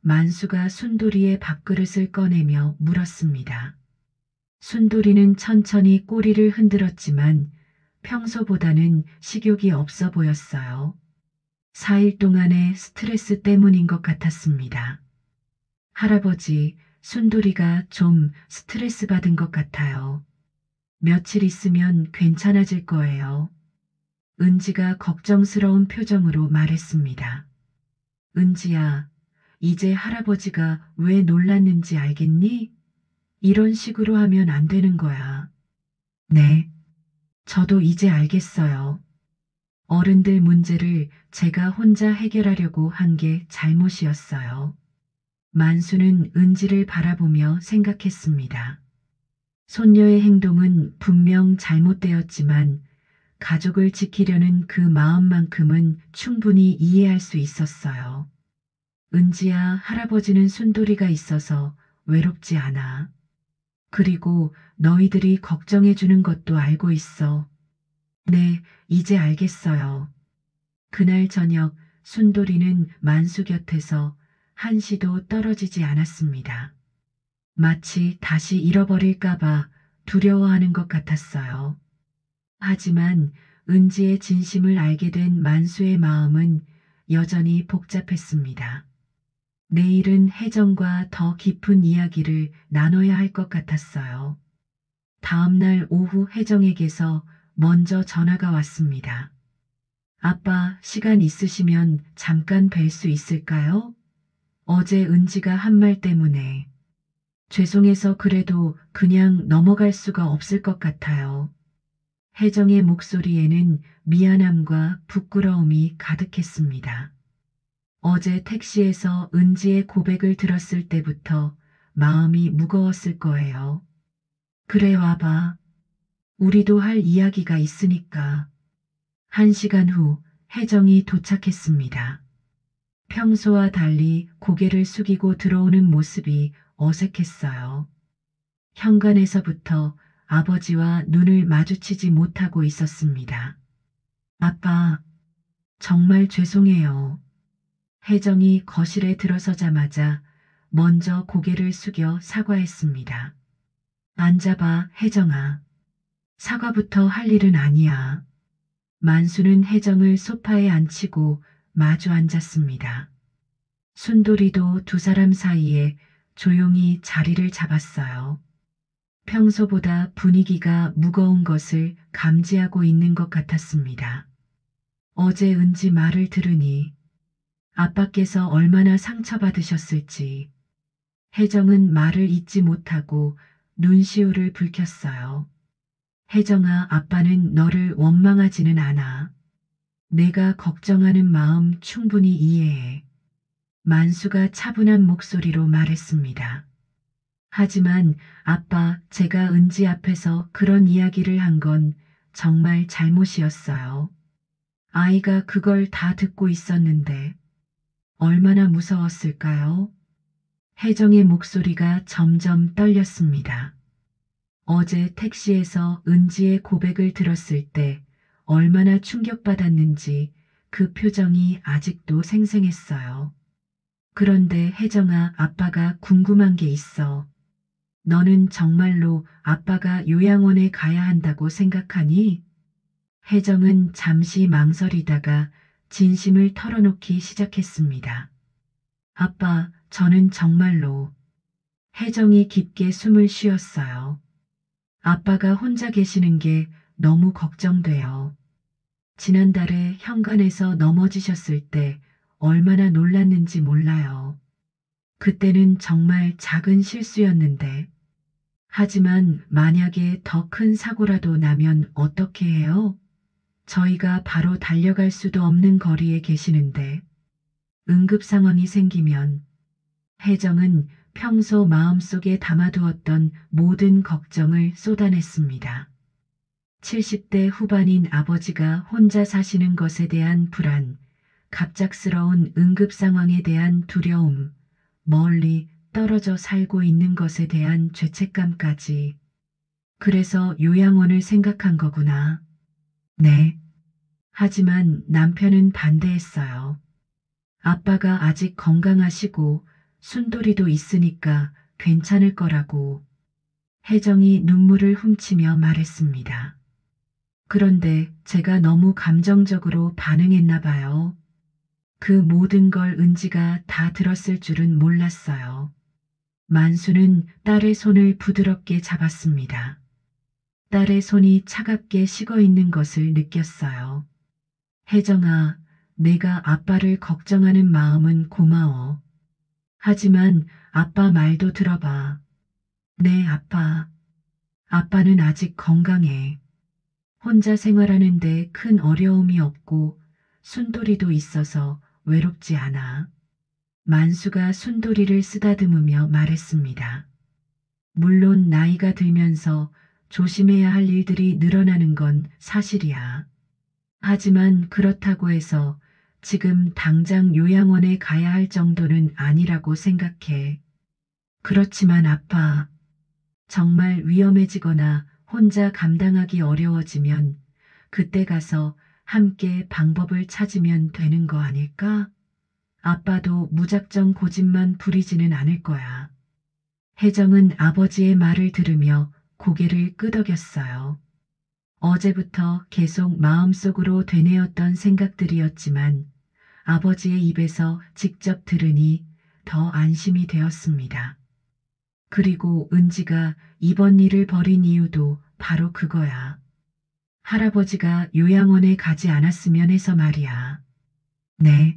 만수가 순돌이의 밥그릇을 꺼내며 물었습니다. 순돌이는 천천히 꼬리를 흔들었지만 평소보다는 식욕이 없어 보였어요. 4일 동안의 스트레스 때문인 것 같았습니다. 할아버지, 순돌이가 좀 스트레스 받은 것 같아요. 며칠 있으면 괜찮아질 거예요. 은지가 걱정스러운 표정으로 말했습니다. 은지야, 이제 할아버지가 왜 놀랐는지 알겠니? 이런 식으로 하면 안 되는 거야. 네, 저도 이제 알겠어요. 어른들 문제를 제가 혼자 해결하려고 한 게 잘못이었어요. 만수는 은지를 바라보며 생각했습니다. 손녀의 행동은 분명 잘못되었지만 가족을 지키려는 그 마음만큼은 충분히 이해할 수 있었어요. 은지야, 할아버지는 순돌이가 있어서 외롭지 않아. 그리고 너희들이 걱정해 주는 것도 알고 있어. 네, 이제 알겠어요. 그날 저녁 순돌이는 만수 곁에서 한시도 떨어지지 않았습니다. 마치 다시 잃어버릴까봐 두려워하는 것 같았어요. 하지만 은지의 진심을 알게 된 만수의 마음은 여전히 복잡했습니다. 내일은 혜정과 더 깊은 이야기를 나눠야 할 것 같았어요. 다음 날 오후 혜정에게서 먼저 전화가 왔습니다. 아빠, 시간 있으시면 잠깐 뵐 수 있을까요? 어제 은지가 한 말 때문에 죄송해서 그래도 그냥 넘어갈 수가 없을 것 같아요. 혜정의 목소리에는 미안함과 부끄러움이 가득했습니다. 어제 택시에서 은지의 고백을 들었을 때부터 마음이 무거웠을 거예요. 그래, 와봐. 우리도 할 이야기가 있으니까. 1시간 후 혜정이 도착했습니다. 평소와 달리 고개를 숙이고 들어오는 모습이 어색했어요. 현관에서부터 아버지와 눈을 마주치지 못하고 있었습니다. 아빠, 정말 죄송해요. 혜정이 거실에 들어서자마자 먼저 고개를 숙여 사과했습니다. 앉아봐, 혜정아. 사과부터 할 일은 아니야. 만수는 혜정을 소파에 앉히고 마주 앉았습니다. 순돌이도 두 사람 사이에 조용히 자리를 잡았어요. 평소보다 분위기가 무거운 것을 감지하고 있는 것 같았습니다. 어제 은지 말을 들으니 아빠께서 얼마나 상처받으셨을지. 혜정은 말을 잇지 못하고 눈시울을 붉혔어요. 혜정아, 아빠는 너를 원망하지는 않아. 내가 걱정하는 마음 충분히 이해해. 만수가 차분한 목소리로 말했습니다. 하지만 아빠, 제가 은지 앞에서 그런 이야기를 한 건 정말 잘못이었어요. 아이가 그걸 다 듣고 있었는데 얼마나 무서웠을까요? 혜정의 목소리가 점점 떨렸습니다. 어제 택시에서 은지의 고백을 들었을 때 얼마나 충격받았는지 그 표정이 아직도 생생했어요. 그런데 혜정아, 아빠가 궁금한 게 있어. 너는 정말로 아빠가 요양원에 가야 한다고 생각하니? 혜정은 잠시 망설이다가 진심을 털어놓기 시작했습니다. 아빠, 저는 정말로. 혜정이 깊게 숨을 쉬었어요. 아빠가 혼자 계시는 게 너무 걱정돼요. 지난달에 현관에서 넘어지셨을 때 얼마나 놀랐는지 몰라요. 그때는 정말 작은 실수였는데. 하지만 만약에 더 큰 사고라도 나면 어떻게 해요? 저희가 바로 달려갈 수도 없는 거리에 계시는데 응급 상황이 생기면. 혜정은 평소 마음속에 담아두었던 모든 걱정을 쏟아냈습니다. 70대 후반인 아버지가 혼자 사시는 것에 대한 불안, 갑작스러운 응급 상황에 대한 두려움, 멀리 떨어져 살고 있는 것에 대한 죄책감까지. 그래서 요양원을 생각한 거구나. 네. 하지만 남편은 반대했어요. 아빠가 아직 건강하시고 순돌이도 있으니까 괜찮을 거라고. 혜정이 눈물을 훔치며 말했습니다. 그런데 제가 너무 감정적으로 반응했나 봐요. 그 모든 걸 은지가 다 들었을 줄은 몰랐어요. 만수는 딸의 손을 부드럽게 잡았습니다. 딸의 손이 차갑게 식어 있는 것을 느꼈어요. 혜정아, 내가 아빠를 걱정하는 마음은 고마워. 하지만 아빠 말도 들어봐. 네, 아빠. 아빠는 아직 건강해. 혼자 생활하는데 큰 어려움이 없고 순돌이도 있어서 외롭지 않아. 만수가 순돌이를 쓰다듬으며 말했습니다. 물론 나이가 들면서 조심해야 할 일들이 늘어나는 건 사실이야. 하지만 그렇다고 해서 지금 당장 요양원에 가야 할 정도는 아니라고 생각해. 그렇지만 아빠, 정말 위험해지거나 혼자 감당하기 어려워지면 그때 가서 함께 방법을 찾으면 되는 거 아닐까? 아빠도 무작정 고집만 부리지는 않을 거야. 혜정은 아버지의 말을 들으며 고개를 끄덕였어요. 어제부터 계속 마음속으로 되뇌었던 생각들이었지만 아버지의 입에서 직접 들으니 더 안심이 되었습니다. 그리고 은지가 이번 일을 벌인 이유도 바로 그거야. 할아버지가 요양원에 가지 않았으면 해서 말이야. 네.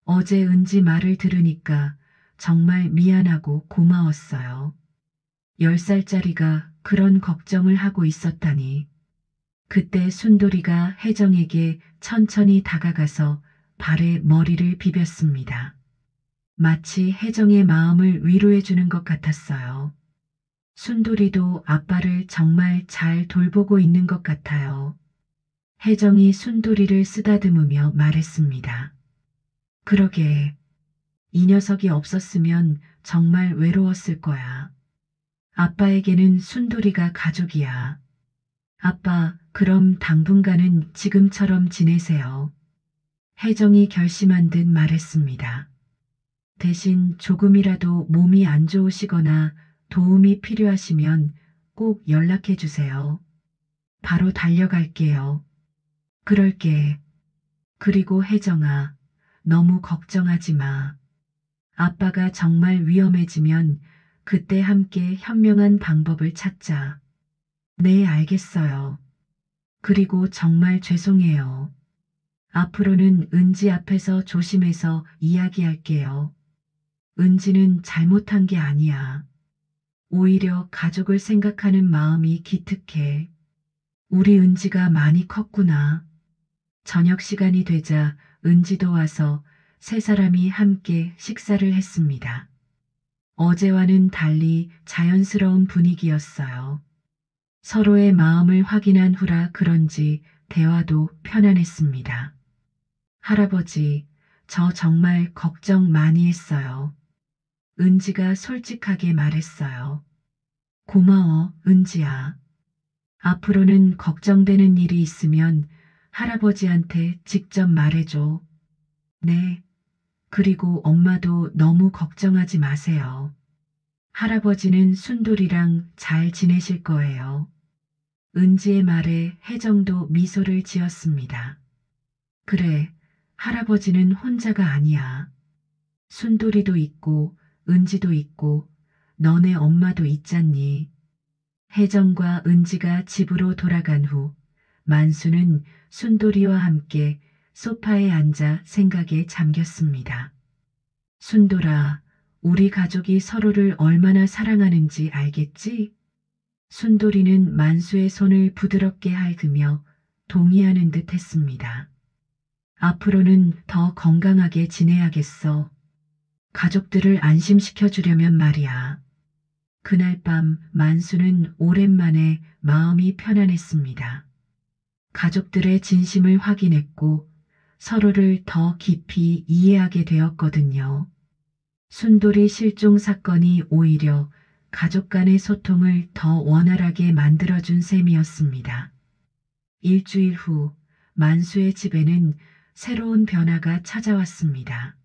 어제 은지 말을 들으니까 정말 미안하고 고마웠어요. 10살짜리가 그런 걱정을 하고 있었다니. 그때 순돌이가 혜정에게 천천히 다가가서 발에 머리를 비볐습니다. 마치 혜정의 마음을 위로해 주는 것 같았어요. 순돌이도 아빠를 정말 잘 돌보고 있는 것 같아요. 혜정이 순돌이를 쓰다듬으며 말했습니다. 그러게. 이 녀석이 없었으면 정말 외로웠을 거야. 아빠에게는 순돌이가 가족이야. 아빠, 그럼 당분간은 지금처럼 지내세요. 혜정이 결심한 듯 말했습니다. 대신 조금이라도 몸이 안 좋으시거나 도움이 필요하시면 꼭 연락해 주세요. 바로 달려갈게요. 그럴게. 그리고 혜정아, 너무 걱정하지 마. 아빠가 정말 위험해지면 그때 함께 현명한 방법을 찾자. 네, 알겠어요. 그리고 정말 죄송해요. 앞으로는 은지 앞에서 조심해서 이야기할게요. 은지는 잘못한 게 아니야. 오히려 가족을 생각하는 마음이 기특해. 우리 은지가 많이 컸구나. 저녁 시간이 되자 은지도 와서 세 사람이 함께 식사를 했습니다. 어제와는 달리 자연스러운 분위기였어요. 서로의 마음을 확인한 후라 그런지 대화도 편안했습니다. 할아버지, 저 정말 걱정 많이 했어요. 은지가 솔직하게 말했어요. 고마워, 은지야. 앞으로는 걱정되는 일이 있으면 할아버지한테 직접 말해줘. 네. 그리고 엄마도 너무 걱정하지 마세요. 할아버지는 순돌이랑 잘 지내실 거예요. 은지의 말에 혜정도 미소를 지었습니다. 그래, 할아버지는 혼자가 아니야. 순돌이도 있고, 은지도 있고, 너네 엄마도 있잖니. 혜정과 은지가 집으로 돌아간 후, 만수는 순돌이와 함께 소파에 앉아 생각에 잠겼습니다. 순돌아, 우리 가족이 서로를 얼마나 사랑하는지 알겠지? 순돌이는 만수의 손을 부드럽게 핥으며 동의하는 듯 했습니다. 앞으로는 더 건강하게 지내야겠어. 가족들을 안심시켜 주려면 말이야. 그날 밤 만수는 오랜만에 마음이 편안했습니다. 가족들의 진심을 확인했고 서로를 더 깊이 이해하게 되었거든요. 순돌이 실종 사건이 오히려 가족 간의 소통을 더 원활하게 만들어준 셈이었습니다. 일주일 후 만수의 집에는 새로운 변화가 찾아왔습니다.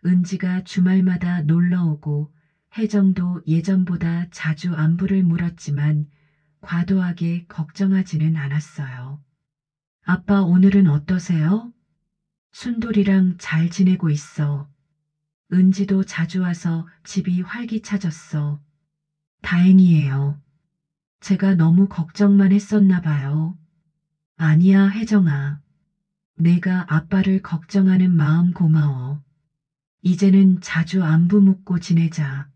은지가 주말마다 놀러오고 혜정도 예전보다 자주 안부를 물었지만 과도하게 걱정하지는 않았어요. 아빠 오늘은 어떠세요? 순돌이랑 잘 지내고 있어. 은지도 자주 와서 집이 활기차졌어. 다행이에요. 제가 너무 걱정만 했었나 봐요. 아니야, 혜정아. 내가 아빠를 걱정하는 마음 고마워. 이제는 자주 안부 묻고 지내자.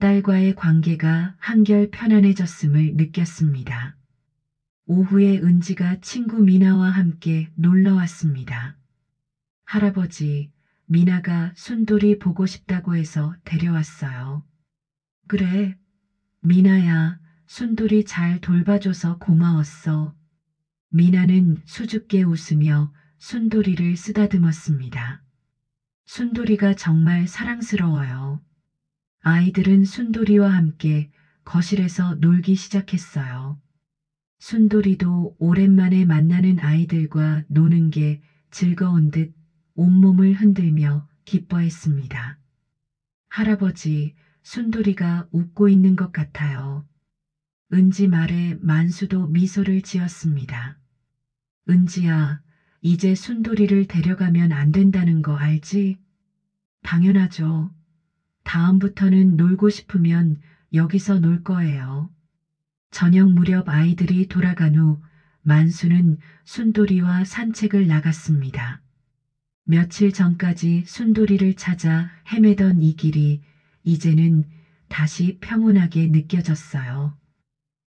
딸과의 관계가 한결 편안해졌음을 느꼈습니다. 오후에 은지가 친구 미나와 함께 놀러 왔습니다. 할아버지, 미나가 순돌이 보고 싶다고 해서 데려왔어요. 그래, 미나야, 순돌이 잘 돌봐줘서 고마웠어. 미나는 수줍게 웃으며 순돌이를 쓰다듬었습니다. 순돌이가 정말 사랑스러워요. 아이들은 순돌이와 함께 거실에서 놀기 시작했어요. 순돌이도 오랜만에 만나는 아이들과 노는 게 즐거운 듯 온몸을 흔들며 기뻐했습니다. 할아버지, 순돌이가 웃고 있는 것 같아요. 은지 말에 만수도 미소를 지었습니다. 은지야, 이제 순돌이를 데려가면 안 된다는 거 알지? 당연하죠. 다음부터는 놀고 싶으면 여기서 놀 거예요. 저녁 무렵 아이들이 돌아간 후 만수는 순돌이와 산책을 나갔습니다. 며칠 전까지 순돌이를 찾아 헤매던 이 길이 이제는 다시 평온하게 느껴졌어요.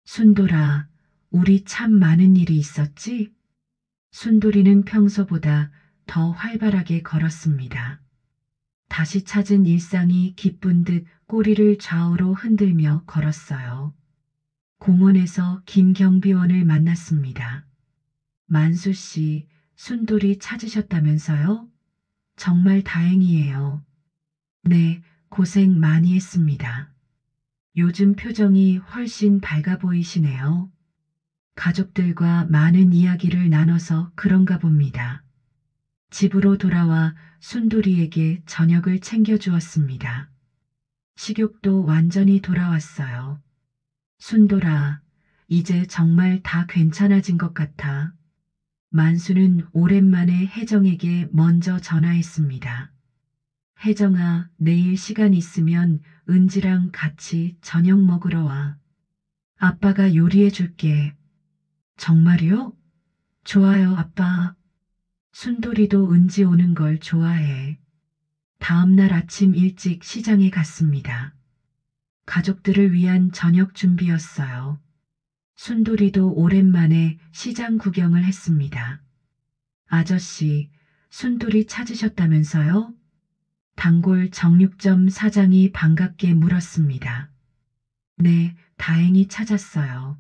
순돌아, 우리 참 많은 일이 있었지? 순돌이는 평소보다 더 활발하게 걸었습니다. 다시 찾은 일상이 기쁜 듯 꼬리를 좌우로 흔들며 걸었어요. 공원에서 김경비원을 만났습니다. 만수 씨, 순돌이 찾으셨다면서요? 정말 다행이에요. 네, 고생 많이 했습니다. 요즘 표정이 훨씬 밝아 보이시네요. 가족들과 많은 이야기를 나눠서 그런가 봅니다. 집으로 돌아와 순돌이에게 저녁을 챙겨주었습니다. 식욕도 완전히 돌아왔어요. 순돌아, 이제 정말 다 괜찮아진 것 같아. 만수는 오랜만에 혜정에게 먼저 전화했습니다. 혜정아, 내일 시간 있으면 은지랑 같이 저녁 먹으러 와. 아빠가 요리해 줄게. 정말요? 좋아요, 아빠. 순돌이도 은지 오는 걸 좋아해. 다음 날 아침 일찍 시장에 갔습니다. 가족들을 위한 저녁 준비였어요. 순돌이도 오랜만에 시장 구경을 했습니다. 아저씨, 순돌이 찾으셨다면서요? 단골 정육점 사장이 반갑게 물었습니다. 네, 다행히 찾았어요.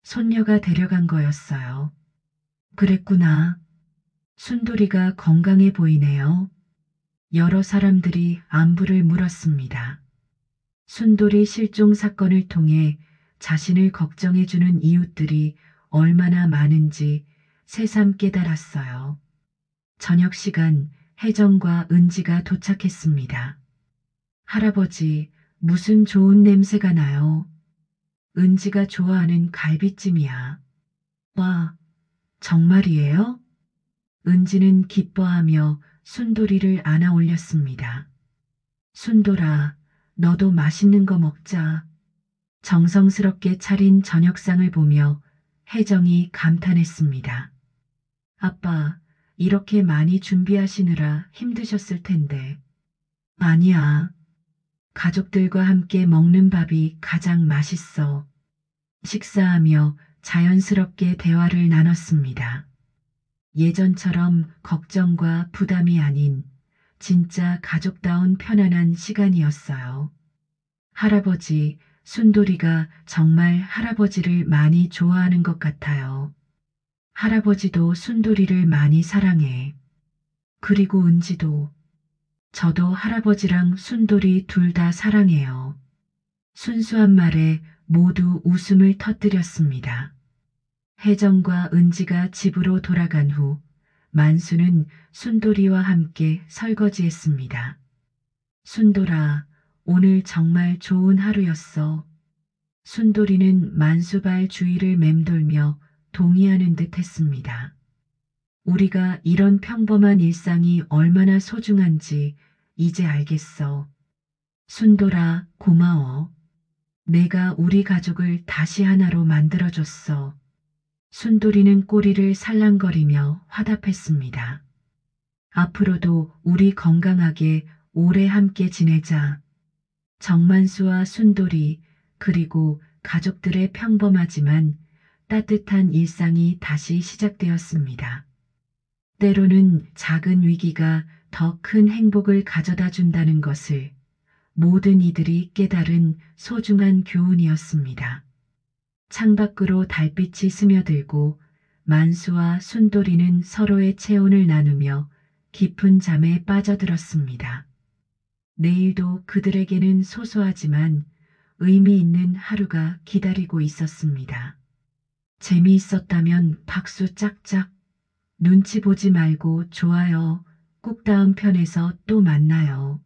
손녀가 데려간 거였어요. 그랬구나. 순돌이가 건강해 보이네요. 여러 사람들이 안부를 물었습니다. 순돌이 실종 사건을 통해 자신을 걱정해주는 이웃들이 얼마나 많은지 새삼 깨달았어요. 저녁 시간 혜정과 은지가 도착했습니다. 할아버지, 무슨 좋은 냄새가 나요. 은지가 좋아하는 갈비찜이야. 와, 정말이에요? 은지는 기뻐하며 순돌이를 안아 올렸습니다. 순돌아, 너도 맛있는 거 먹자. 정성스럽게 차린 저녁상을 보며 혜정이 감탄했습니다. 아빠, 이렇게 많이 준비하시느라 힘드셨을 텐데. 아니야. 가족들과 함께 먹는 밥이 가장 맛있어. 식사하며 자연스럽게 대화를 나눴습니다. 예전처럼 걱정과 부담이 아닌 진짜 가족다운 편안한 시간이었어요. 할아버지, 순돌이가 정말 할아버지를 많이 좋아하는 것 같아요. 할아버지도 순돌이를 많이 사랑해. 그리고 은지도. 저도 할아버지랑 순돌이 둘 다 사랑해요. 순수한 말에 모두 웃음을 터뜨렸습니다. 혜정과 은지가 집으로 돌아간 후 만수는 순돌이와 함께 설거지했습니다. 순돌아, 오늘 정말 좋은 하루였어. 순돌이는 만수발 주위를 맴돌며 동의하는 듯 했습니다. 우리가 이런 평범한 일상이 얼마나 소중한지 이제 알겠어. 순돌아, 고마워. 내가 우리 가족을 다시 하나로 만들어줬어. 순돌이는 꼬리를 살랑거리며 화답했습니다. 앞으로도 우리 건강하게 오래 함께 지내자. 정만수와 순돌이 그리고 가족들의 평범하지만 따뜻한 일상이 다시 시작되었습니다. 때로는 작은 위기가 더 큰 행복을 가져다 준다는 것을 모든 이들이 깨달은 소중한 교훈이었습니다. 창밖으로 달빛이 스며들고 만수와 순돌이는 서로의 체온을 나누며 깊은 잠에 빠져들었습니다. 내일도 그들에게는 소소하지만 의미 있는 하루가 기다리고 있었습니다. 재미있었다면 박수 짝짝, 눈치 보지 말고 좋아요. 꼭 다음 편에서 또 만나요.